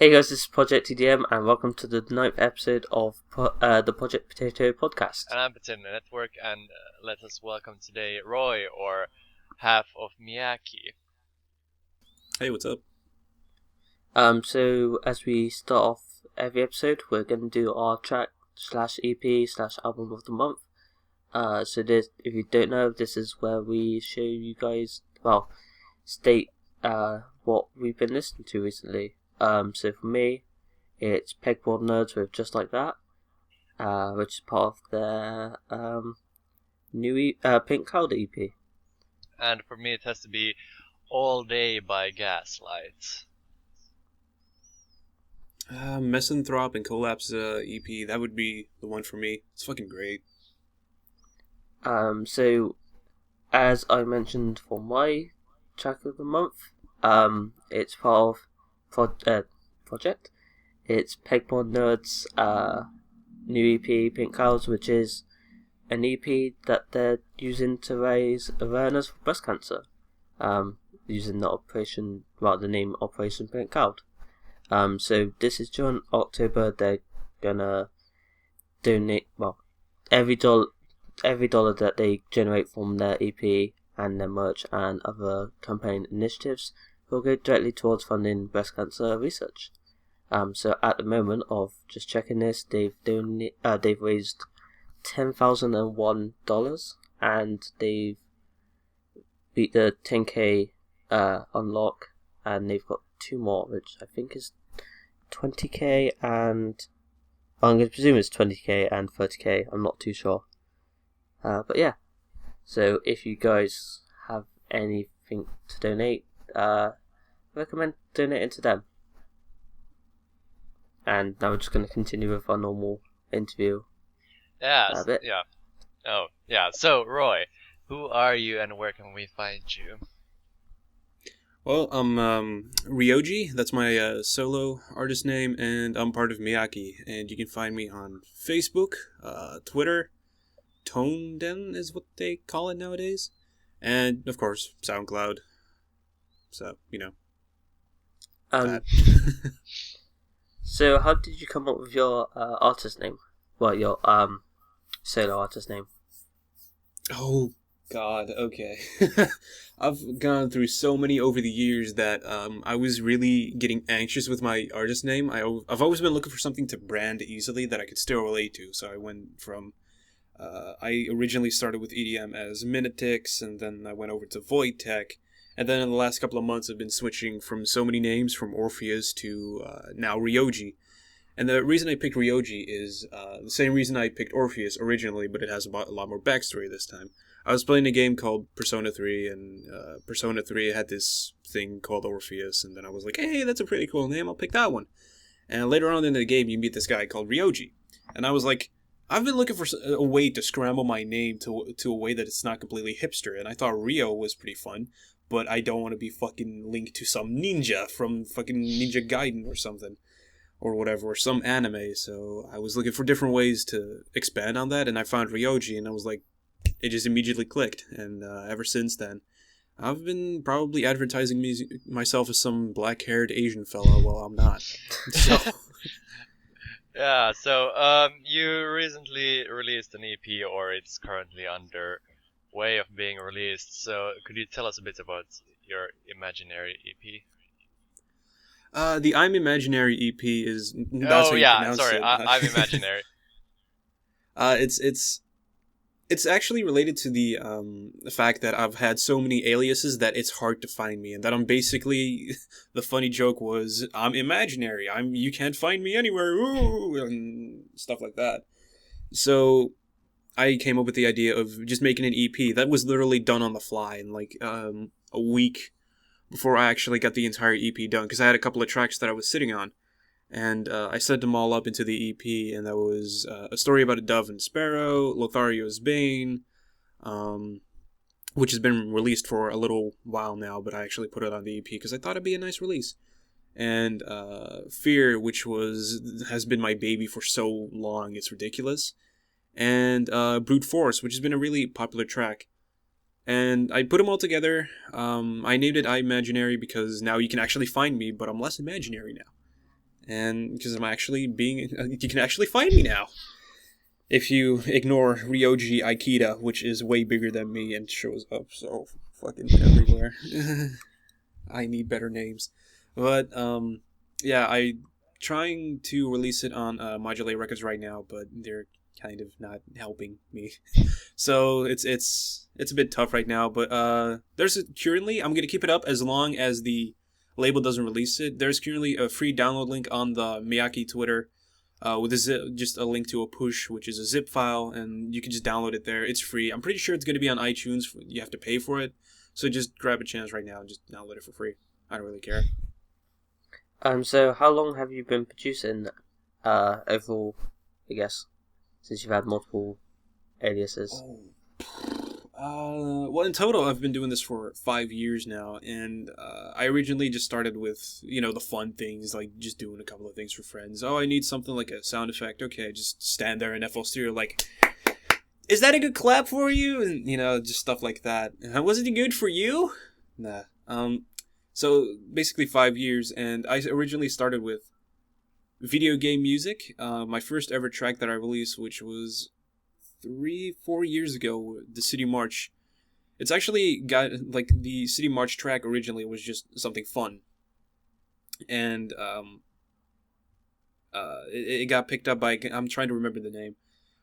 Hey guys, this is Project TDM, and welcome to the ninth episode of the Project Potato podcast. And I'm PotatoNetwork, and let us welcome today Roy, or half of Miyake. Hey, what's up? So as we start off every episode, we're going to do our track / EP / album of the month. So this, if you don't know, this is where we show you guys, state what we've been listening to recently. So for me, it's Pegboard Nerds with Just Like That, which is part of their new Pink Cloud EP. And for me, it has to be All Day by Gaslight. Mesanthrop and Collapse EP, that would be the one for me. It's fucking great. So as I mentioned for my track of the month, it's part of project. It's Pegboard Nerds' new EP, Pink Clouds, which is an EP that they're using to raise awareness for breast cancer. Using the name Operation Pink Cloud. So this is during October. They're gonna donate every dollar that they generate from their EP and their merch and other campaign initiatives will go directly towards funding breast cancer research. So at the moment of just checking this, they've raised $10,001 and they've beat the 10k unlock, and they've got two more, which I think is 20k and I'm going to presume it's 20k and 30k. I'm not too sure. But yeah, so if you guys have anything to donate, recommend donating to them. And now we're just going to continue with our normal interview. Yeah. Oh, yeah. So, Roy, who are you and where can we find you? Well, I'm Ryoji, that's my solo artist name, and I'm part of Miyake, and you can find me on Facebook, Twitter, Toneden is what they call it nowadays, and, of course, SoundCloud. So, that. So how did you come up with your artist name? Well, your solo artist name. Oh, God, okay. I've gone through so many over the years that I was really getting anxious with my artist name. I've always been looking for something to brand easily that I could still relate to. So I went from... I originally started with EDM as Minitix, and then I went over to Void Tech. And then in the last couple of months, I've been switching from so many names, from Orpheus to now Ryoji. And the reason I picked Ryoji is the same reason I picked Orpheus originally, but it has a lot more backstory this time. I was playing a game called Persona 3, and Persona 3 had this thing called Orpheus, and then I was like, hey, that's a pretty cool name, I'll pick that one. And later on in the game, you meet this guy called Ryoji. And I was like, I've been looking for a way to scramble my name to a way that it's not completely hipster, and I thought Ryo was pretty fun, but I don't want to be fucking linked to some ninja from fucking Ninja Gaiden or something. Or whatever, or some anime, so I was looking for different ways to expand on that, and I found Ryoji, and I was like, it just immediately clicked, and ever since then, I've been probably advertising myself as some black-haired Asian fella while I'm not. So. Yeah, so you recently released an EP, or it's currently under way of being released, so could you tell us a bit about your imaginary EP? The I'm Imaginary EP is... That's how you pronounce sorry, it. I'm Imaginary. It's actually related to the fact that I've had so many aliases that it's hard to find me, and that I'm basically... The funny joke was, I'm imaginary, you can't find me anywhere, ooh, and stuff like that. So I came up with the idea of just making an EP. That was literally done on the fly in like a week before I actually got the entire EP done, because I had a couple of tracks that I was sitting on, and I set them all up into the EP, and that was A Story About a Dove and Sparrow, Lothario's Bane, which has been released for a little while now, but I actually put it on the EP because I thought it'd be a nice release, and Fear, which has been my baby for so long, it's ridiculous, and Brute Force, which has been a really popular track. And I put them all together. I named it I Imaginary because now you can actually find me, but I'm less imaginary now. And because you can actually find me now. If you ignore Ryoji Aikida, which is way bigger than me and shows up so fucking everywhere. I need better names. But, yeah, I'm trying to release it on Modulate Records right now, but they're kind of not helping me. So it's a bit tough right now, but currently, I'm going to keep it up as long as the label doesn't release it. There's currently a free download link on the Miyake Twitter with just a link to a push, which is a zip file, and you can just download it there. It's free. I'm pretty sure it's going to be on iTunes. You have to pay for it. So just grab a chance right now and just download it for free. I don't really care. So how long have you been producing overall, I guess, since you've had multiple aliases? Well, in total, I've been doing this for 5 years now, and I originally just started with, the fun things, like just doing a couple of things for friends. Oh, I need something like a sound effect. Okay, just stand there in FL Studio like, is that a good clap for you? And, just stuff like that. Wasn't it good for you? Nah. So, basically 5 years, and I originally started with video game music. My first ever track that I released, which was 3-4 years ago, the City March. It's actually got, the City March track originally was just something fun. And, it got picked up by, I'm trying to remember the name.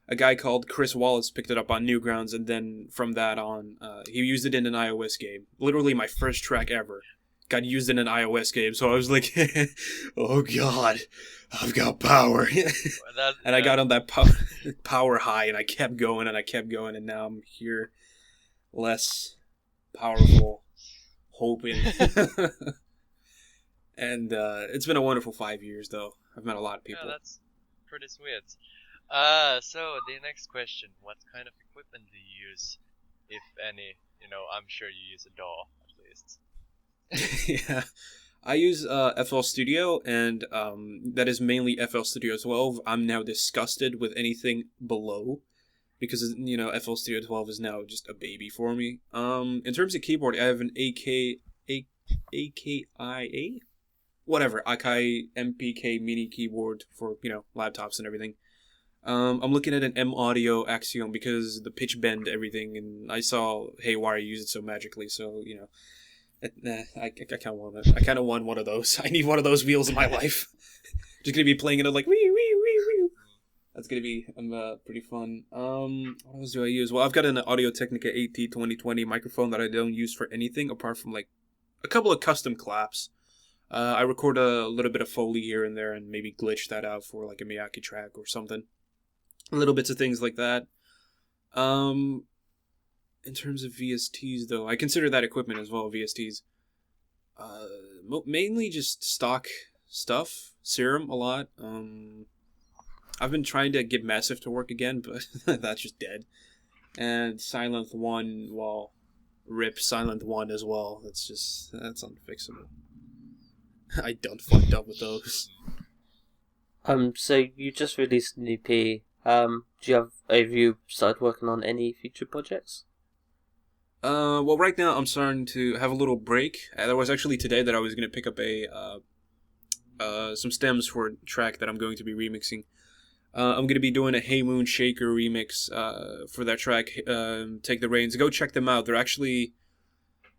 A guy called Chris Wallace picked it up on Newgrounds, and then from that on, he used it in an iOS game. Literally my first track ever got used in an iOS game, so I was like, oh god, I've got power. And I got on that power high, and I kept going, and now I'm here, less powerful, hoping. And it's been a wonderful 5 years, though. I've met a lot of people. Yeah, that's pretty sweet. So the next question, what kind of equipment do you use, if any? I'm sure you use a DAW, at least. Yeah, I use FL Studio, and that is mainly FL Studio 12. I'm now disgusted with anything below, because FL Studio 12 is now just a baby for me. In terms of keyboard, I have an AKIA, whatever, Akai MPK mini keyboard for laptops and everything. I'm looking at an M Audio Axiom because the pitch bend everything, and I saw Haywire use it so magically, so I kind of want one of those. I need one of those wheels in my life. Just gonna be playing it like wee wee wee wee. That's gonna be pretty fun. What else do I use? Well, I've got an Audio-Technica AT2020 microphone that I don't use for anything apart from like a couple of custom claps. I record a little bit of Foley here and there and maybe glitch that out for like a Miyake track or something. Little bits of things like that. In terms of VSTs, though, I consider that equipment as well, VSTs. Mainly just stock stuff. Serum a lot. I've been trying to get Massive to work again, but that's just dead. And Silent 1, well, rip Silent 1 as well. That's unfixable. I done fucked up with those. So you just released an EP. Have you started working on any future projects? Well, right now I'm starting to have a little break. There was actually today that I was going to pick up some stems for a track that I'm going to be remixing. I'm going to be doing a Hey Moon Shaker remix for that track, Take the Reins. Go check them out. They're actually...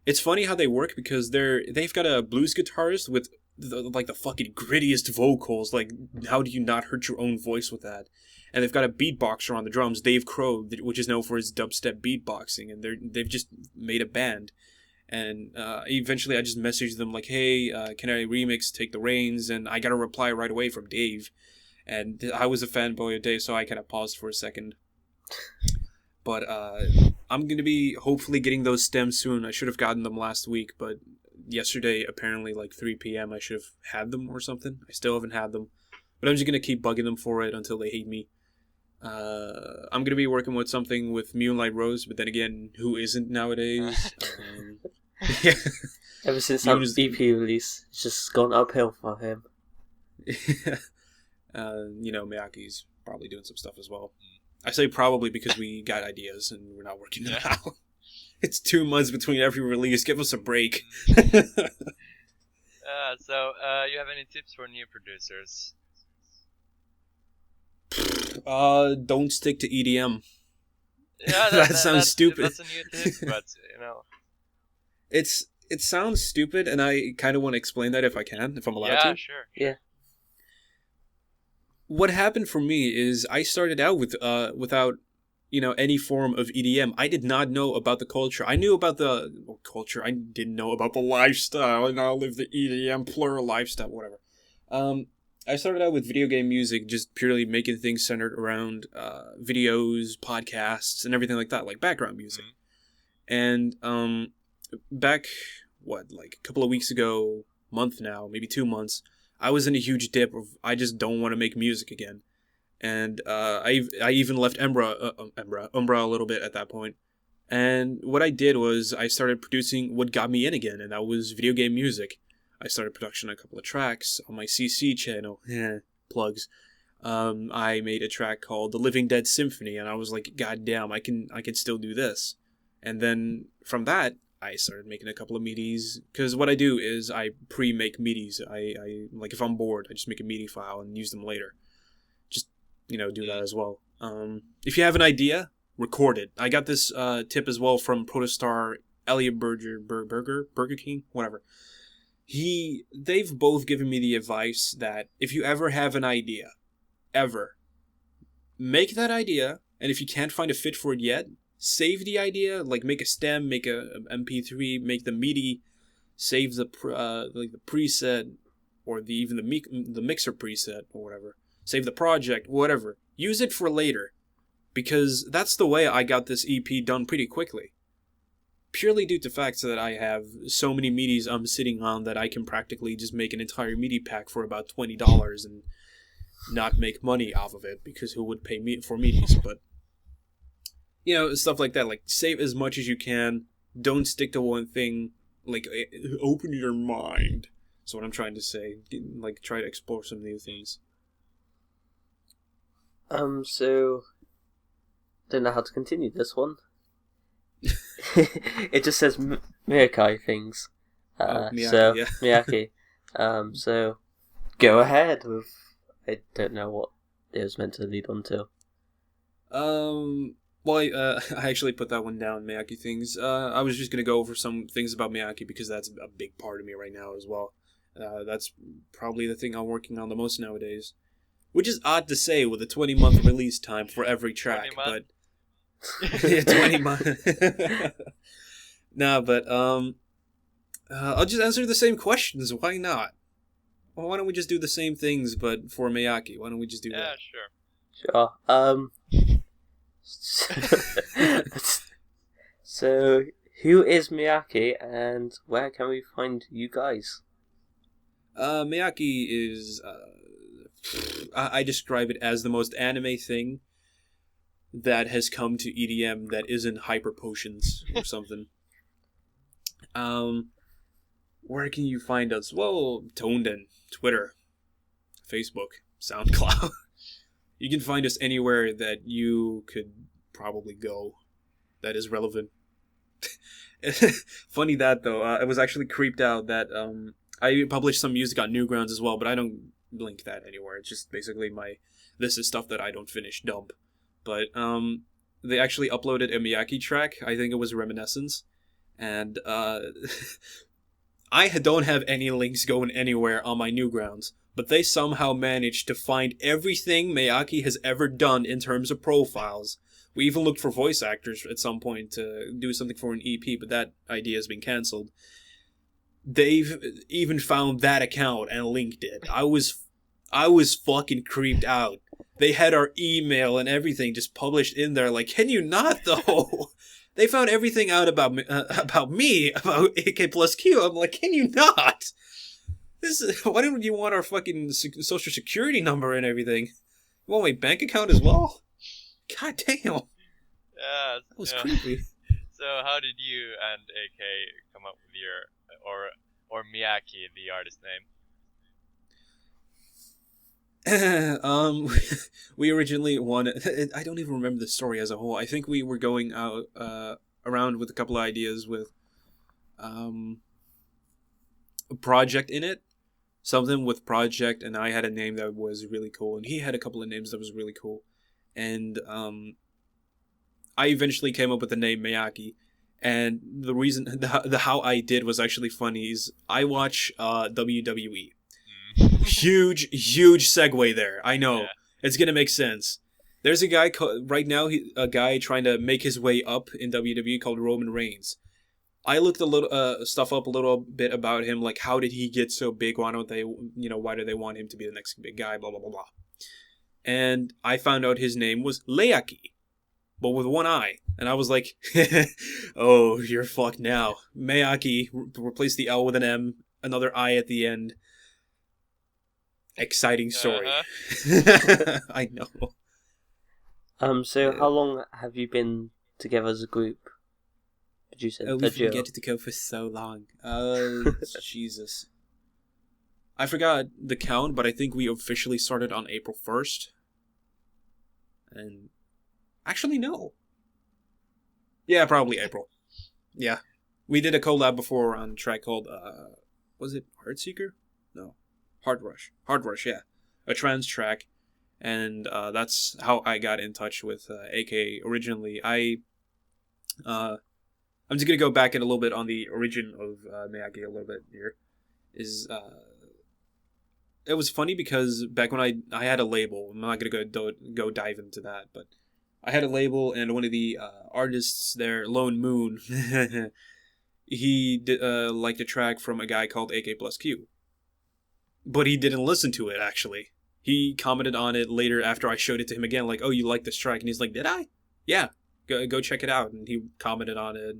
It's funny how they work because they've got a blues guitarist with the fucking grittiest vocals. Like, how do you not hurt your own voice with that? And they've got a beatboxer on the drums, Dave Crow, which is known for his dubstep beatboxing, and they've just made a band. And eventually I just messaged them like, hey, can I remix Take the Reins? And I got a reply right away from Dave. And I was a fanboy of Dave, so I kind of paused for a second. But I'm going to be hopefully getting those stems soon. I should have gotten them last week, but yesterday, apparently, like 3 p.m., I should have had them or something. I still haven't had them. But I'm just going to keep bugging them for it until they hate me. I'm going to be working with something with Moonlight Rose, but then again, who isn't nowadays? Yeah. Ever since that EP release, it's just gone uphill for him. Yeah. Miyake's probably doing some stuff as well. I say probably because we got ideas and we're not working them out. It's 2 months between every release. Give us a break. So, you have any tips for new producers? Don't stick to EDM. Yeah, That sounds stupid. that's a new tip, but It sounds stupid, and I kind of want to explain that if I can, if I'm allowed yeah, to. sure. Yeah. What happened for me is I started out with without any form of EDM. I did not know about the culture. I knew about the culture. I didn't know about the lifestyle, and I'll live the EDM plural lifestyle, whatever. I started out with video game music, just purely making things centered around videos, podcasts, and everything like that, like background music. And back like a couple of weeks ago, month now, maybe 2 months, I was in a huge dip of I just don't want to make music again. And I even left Umbra a little bit at that point. And what I did was I started producing what got me in again, and that was video game music. I started production on a couple of tracks on my CC channel. Plugs. I made a track called The Living Dead Symphony, and I was like, God damn, I can still do this. And then from that, I started making a couple of MIDIs, because what I do is I pre-make MIDIs. I like, if I'm bored, I just make a MIDI file and use them later. Just, do that as well. If you have an idea, record it. I got this tip as well from Protostar, Elliot Burger King, whatever. They've both given me the advice that if you ever have an idea, ever, make that idea, and if you can't find a fit for it yet, save the idea, like make a stem, make a MP3, make the MIDI, save the the preset, or the mixer preset or whatever. Save the project, whatever. Use it for later, because that's the way I got this EP done pretty quickly. Purely due to the fact that I have so many MIDIs I'm sitting on that I can practically just make an entire MIDI pack for about $20 and not make money off of it, because who would pay me for MIDIs? But stuff like that. Like, save as much as you can. Don't stick to one thing. Like, open your mind. That's what I'm trying to say. Like, try to explore some new things. So don't know how to continue this one. It just says Miyake things. Miyake, so yeah. Miyake. So go ahead with. I don't know what it was meant to lead on to. Well, I actually put that one down, Miyake things. I was just gonna go over some things about Miyake because that's a big part of me right now as well. That's probably the thing I'm working on the most nowadays. Which is odd to say with a 20-month release time for every track, but... 20 months. Nah, but, I'll just answer the same questions. Why not? Well, why don't we just do the same things, but for Miyake? Why don't we just do that? Yeah, Sure. So, who is Miyake, and where can we find you guys? Miyake is, I describe it as the most anime thing that has come to EDM that isn't hyper potions or something. Where can you find us? Well, Tonden, Twitter, Facebook, SoundCloud. You can find us anywhere that you could probably go that is relevant. Funny that, though. I was actually creeped out that I published some music on Newgrounds as well, but I don't link that anywhere. It's just basically this is stuff that I don't finish dump. But they actually uploaded a Miyake track. I think it was Reminiscence. And I don't have any links going anywhere on my Newgrounds, but they somehow managed to find everything Miyake has ever done in terms of profiles. We even looked for voice actors at some point to do something for an EP, but that idea has been cancelled. They've even found that account and linked it. I was fucking creeped out. They had our email and everything just published in there. Like, can you not, though? They found everything out about me, about AK plus Q. I'm like, can you not? Why don't you want our fucking social security number and everything? You want my bank account as well? God damn. Yeah, that was creepy. So how did you and AK come up with your or Miyake, the artist name? We originally wanted. I don't even remember the story as a whole. I think we were going out around with a couple of ideas with project in it. Something with project, and I had a name that was really cool, and he had a couple of names that was really cool. And I eventually came up with the name Miyake. And the reason, the how I did was actually funny. Is I watch WWE. Huge segue there. I know. Yeah. It's gonna make sense. There's a guy right now. A guy trying to make his way up in WWE called Roman Reigns. I looked a little stuff up a little bit about him, like how did he get so big? Why don't they, why do they want him to be the next big guy? Blah blah blah blah. And I found out his name was Leaki, but with one eye. And I was like, oh, you're fucked now. Miyake, replace the L with an M, another I at the end. Exciting story. I know. So how long have you been together as a group? Did you say we've been together to go for so long. Jesus. I forgot the count, but I think we officially started on April 1st. And actually, no. Yeah, probably April. Yeah. We did a collab before on a track called, was it Heartseeker? No. Hard Rush, yeah. A trance track. And that's how I got in touch with AK originally. I'm just going to go back in a little bit on the origin of Miyake a little bit here. It was funny because back when I had a label, I'm not going to go dive into that, but I had a label, and one of the artists there, Lone Moon, he liked a track from a guy called AK plus Q. But he didn't listen to it, actually. He commented on it later after I showed it to him again, like, oh, you like this track? And he's like, did I? Yeah, go check it out. And he commented on it,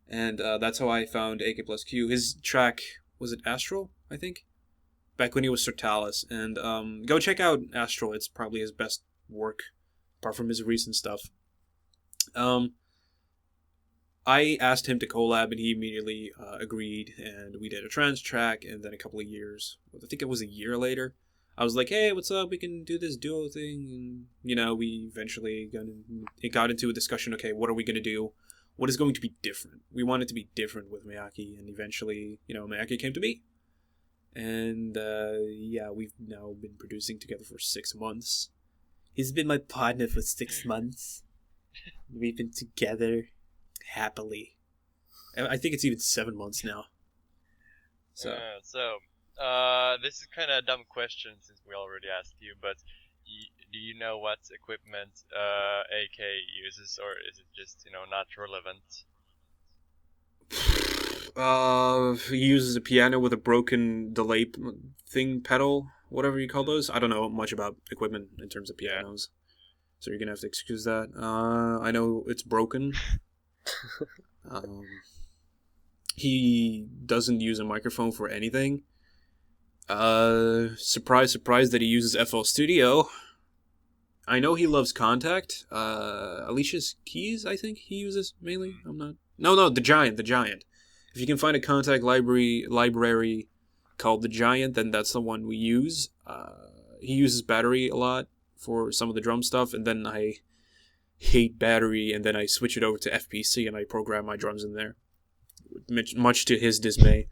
and that's how I found AK plus Q. His track, was it Astral, I think? Back when he was Sortalis. And go check out Astral. It's probably his best work, apart from his recent stuff. I asked him to collab, and he immediately agreed, and we did a trance track, and then a couple of years, I think it was a year later, I was like, hey, what's up, we can do this duo thing, and, we eventually got into a discussion, okay, what are we going to do? What is going to be different? We want it to be different with Miyake, and eventually, Miyake came to me. And, yeah, we've now been producing together for 6 months. He's been my partner for 6 months. We've been together happily. I think it's even 7 months now. So this is kind of a dumb question since we already asked you, but do you know what equipment AK uses, or is it just not relevant? He uses a piano with a broken delay thing pedal, whatever you call those. I don't know much about equipment in terms of pianos, so you're gonna have to excuse that. I know it's broken. He doesn't use a microphone for anything. Surprise that he uses FL Studio. I know he loves Contact. Alicia's Keys, I think he uses mainly. No, the Giant. If you can find a Contact library called the Giant, then that's the one we use. He uses Battery a lot for some of the drum stuff, and then I hate Battery, and then I switch it over to FPC, and I program my drums in there, much to his dismay.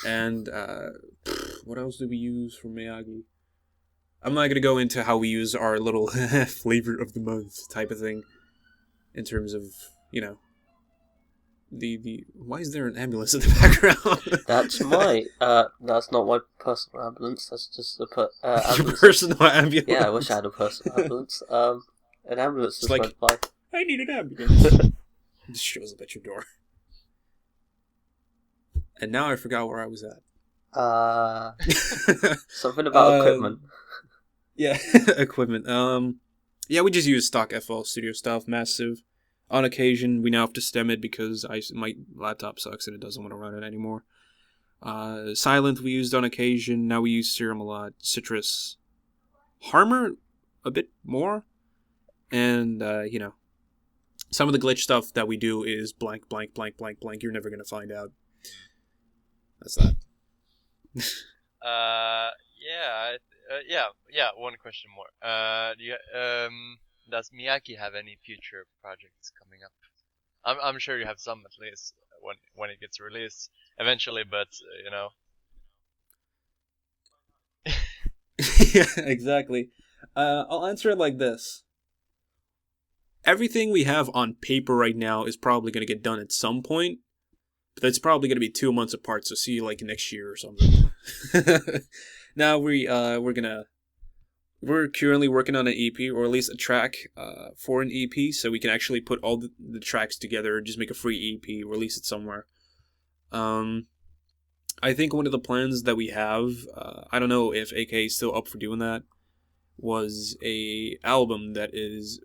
And what else do we use for Miyake? I'm not gonna go into how we use our little flavor of the month type of thing, in terms of the why is there an ambulance in the background? That's not my personal ambulance. That's just ambulance. Your personal ambulance. Yeah, I wish I had a personal ambulance. An ambulance just went by. I need an ambulance. Just shows up at your door. And now I forgot where I was at. Something about equipment. Yeah, equipment. Yeah, we just use stock FL Studio stuff, massive. On occasion, we now have to stem it because my laptop sucks and it doesn't want to run it anymore. Silent we used on occasion. Now we use Serum a lot. Citrus. Harmer a bit more. And, some of the glitch stuff that we do is blank. You're never going to find out. That's that. One question more. Does Miyake have any future projects coming up? I'm sure you have some, at least when it gets released. eventually, but Yeah, exactly. I'll answer it like this. Everything we have on paper right now is probably going to get done at some point, but that's probably going to be 2 months apart. So see you like next year or something. Now we're currently working on an EP, or at least a track for an EP, so we can actually put all the tracks together, just make a free EP, release it somewhere. I think one of the plans that we have, I don't know if AK is still up for doing that, was a album that is...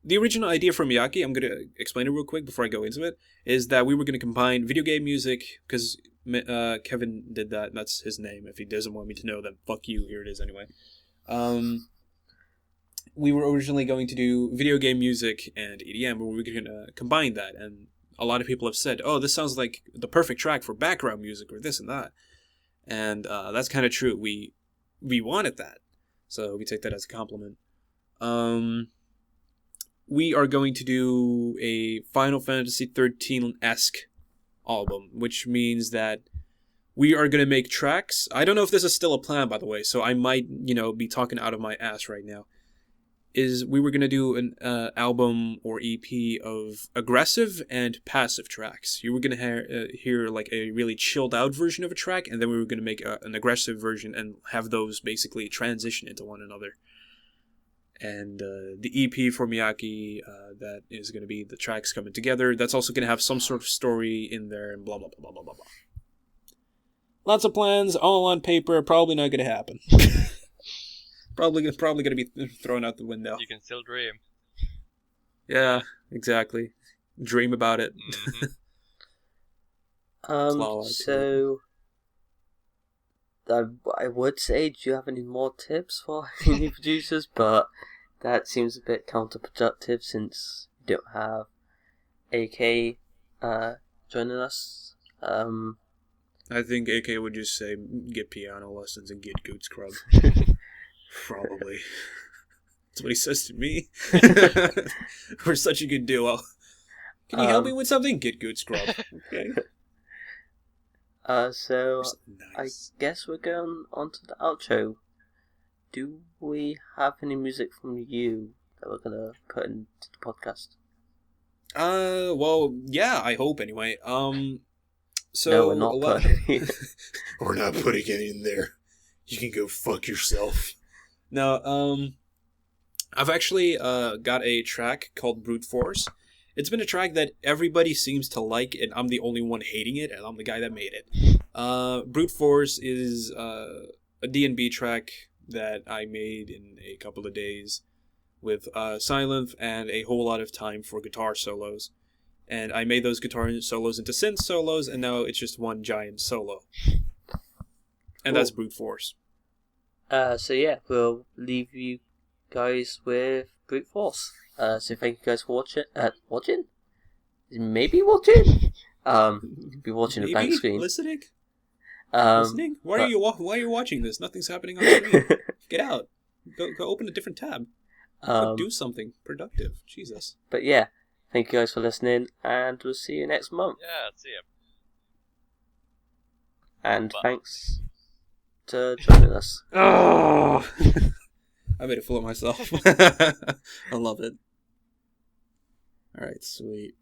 The original idea for Miyake, I'm going to explain it real quick before I go into it, is that we were going to combine video game music, because Kevin did that, that's his name. If he doesn't want me to know, then fuck you, here it is anyway. We were originally going to do video game music and EDM, but we were going to combine that, and a lot of people have said, oh, this sounds like the perfect track for background music, or this and that. And that's kind of true. We wanted that, so we take that as a compliment. We are going to do a Final Fantasy 13-esque album, which means that we are going to make tracks. I don't know if this is still a plan, by the way, so I might, be talking out of my ass right now. We were going to do an album or EP of aggressive and passive tracks. You were going to hear like a really chilled out version of a track, and then we were going to make an aggressive version and have those basically transition into one another. And the EP for Miyake, that is going to be the tracks coming together. That's also going to have some sort of story in there, and blah, blah, blah, blah, blah, blah. Lots of plans, all on paper, probably not going to happen. Probably going to be thrown out the window. You can still dream. Yeah, exactly. Dream about it. So... I would say, do you have any more tips for new producers? But that seems a bit counterproductive since we don't have AK joining us. I think AK would just say, get piano lessons and get good scrub. Probably. That's what he says to me. We're such a good duo. Can you help me with something? Get good scrub. Okay. So nice. I guess we're going on to the outro. Do we have any music from you that we're gonna put into the podcast? Well, yeah, I hope anyway. So no, we're not putting. We're not putting any in there. You can go fuck yourself. No, I've actually got a track called Brute Force. It's been a track that everybody seems to like, and I'm the only one hating it, and I'm the guy that made it. Brute Force is a D&B track that I made in a couple of days with Silent and a whole lot of time for guitar solos. And I made those guitar solos into synth solos, and now it's just one giant solo. And that's Brute Force. So yeah, we'll leave you guys with Brute Force. So thank you guys for watching? Maybe watching? Be watching the blank screen. Listening? Listening? Why are you watching this? Nothing's happening on the screen. Get out. Go open a different tab. Do something productive. Jesus. But yeah, thank you guys for listening, and we'll see you next month. Yeah, see ya. And thanks to joining us. Oh! I made a fool of myself. I love it. Alright, sweet.